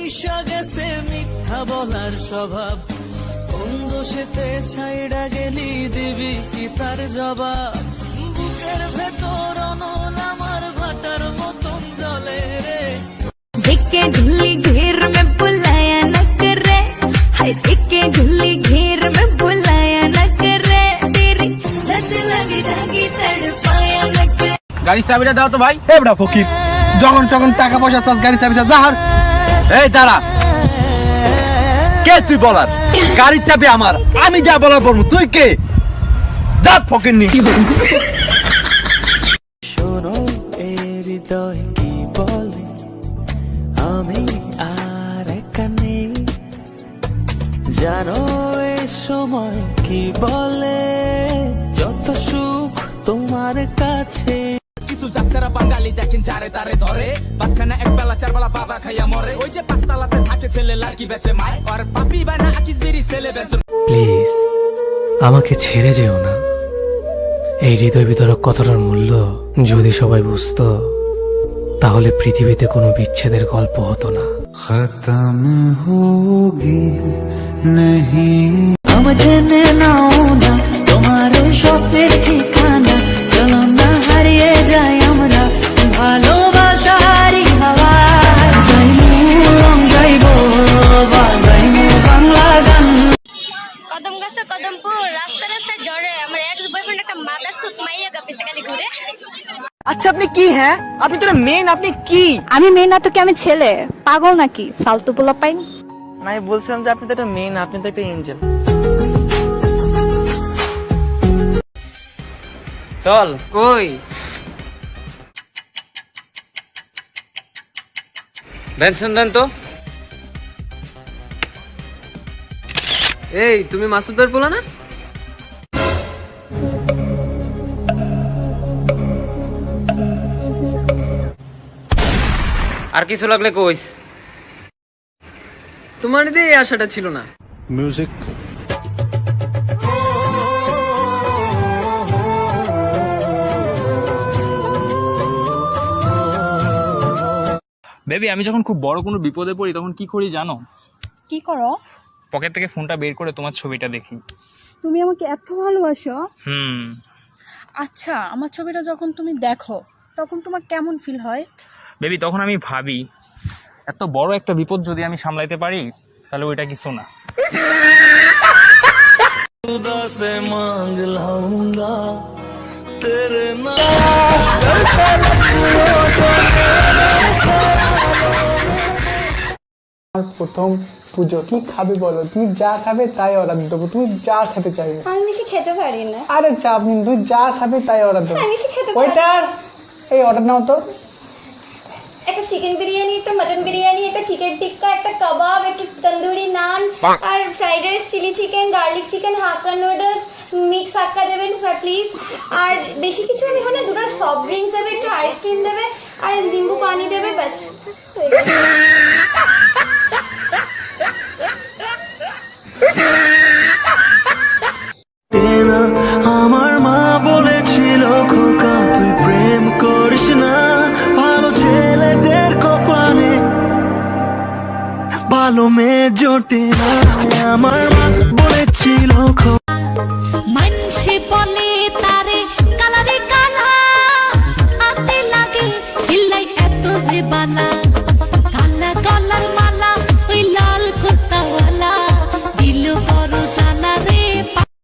বৈশা গেছে মিথ্যা বলার স্বভাব, কোন দোষেতে ছাইড়া গেলি দিবি কি তার জবাব? বুকের ভেতর অনল আমার ভাটার মতন জলে রে। देखे झुल्ली घेर में बुलाया न करे, हाय देखे झुल्ली घेर में बुलाया न करे, तेरी लत लग जागी तड़पाया न करे। গাড়ির চাবিটা দাও তো ভাই। এবড়া ফকির, যখন যখন টাকা পয়সা চাস গাড়ি চাবি যাহার। এই দাঁড়া, কে তুই বলার? গাড়ির চাবি আমার, আমি যা বলার বলবো। তুই কে? যা ফকির নি। শোনো এই হৃদয় কি বলে, আমি আর একা নেই। জানো এ সময় কি বলে, যত সুখ তোমার কাছে। কিছু যাচ্ছেরা বাঙালি দেখেন যারে তারে ধরে, বাচ্চানা এক বেলা চার বেলা বাবা খাইয়া মরে। ওই যে পাঁচতলাতে থাকে ছেলে লাড়কি বেচে মায়, আর পাপি বানা আকিস বেরি ছেলে বেচে। প্লিজ আমাকে ছেড়ে যেও না। এই হৃদয় বিতরক কথাটার মূল্য যদি সবাই বুঝতো, তাহলে পৃথিবীতে কোনো বিচ্ছেদের গল্প হতো না। খতম হোগি নেহি हम জেনে নাও না তোমার ওই স্বপ্নের ঠিকানা, চলো না হারিয়ে যাই আমরা ভালোবাসারই হাওয়ায়। যাইবো বাজাইমু বাংলা গান। কদম গাছে কদমপুর রাস্তা রাস্তায় জড়ে আমার এক্স বয়ফ্রেন্ড একটা মাদার সুত মাইয়া গাপিছে খালি ঘুরে। আচ্ছা আপনি কি? হ্যাঁ আপনি তো মেন, আপনি কি? আমি মেয়ে না তো কি আমি ছেলে? পাগল নাকি? ফালতু পোলা পাইন। না আমি বলছিলাম যে আপনি তো একটা মেন, আপনি তো একটা এঞ্জেল। চল। কই? বেনসন দেন তো। এই তুমি মাসুদ ভাইয়ের পোলা না? আর কিছু লাগলে কইস। তোমার দিয়ে এই আশাটা ছিল না। মিউজিক। বেবি, আমি যখন খুব বড় কোনো বিপদে পড়ি তখন কি করি জানো? কি করো? পকেট থেকে ফোনটা বের করে তোমার ছবিটা দেখি। তুমি আমাকে এত ভালোবাসো? হুম। আচ্ছা, আমার ছবিটা যখন তুমি দেখো তখন তোমার কেমন ফিল হয়? বেবি, তখন আমি ভাবি এত বড় একটা বিপদ যদি আমি সামলাইতে পারি তাহলে ওইটা কিছু না। खुदा से मांग लाऊंगा तेरे नाम। প্রথম পুজো, কি খাবে বলো? তুমি যা খাবে তাই অর্ডার দেবো, তুমি যা খেতে চাইবে। আমি বেশি খেতে পারি না। আরে চাপ নিন, তুই যা খাবে তাই অর্ডার দেবো। আমি বেশি খেতে পারি। ওইটার এই অর্ডার নাও তো। একটা চিকেন বিরিয়ানি, একটা মটন বিরিয়ানি, একটা চিকেন টিক্কা, একটা কাবাব, একটা তন্দুরি নান, আর fried rice, chilli chicken, garlic chicken, hakka noodles, mix hakka দেবেন প্লিজ। আর বেশি কিছু আমি হলে দুটো সফট ড্রিঙ্কস দেবে, একটু আইসক্রিম দেবে, আর নিম্বু পানি দেবে, ব্যাস। আমার মা বলেছিল খোকা তুই প্রেম করিস না, ভালো ছেলেদের কপালে ভালো মেয়ে জোটে না। আমার মা বলেছিল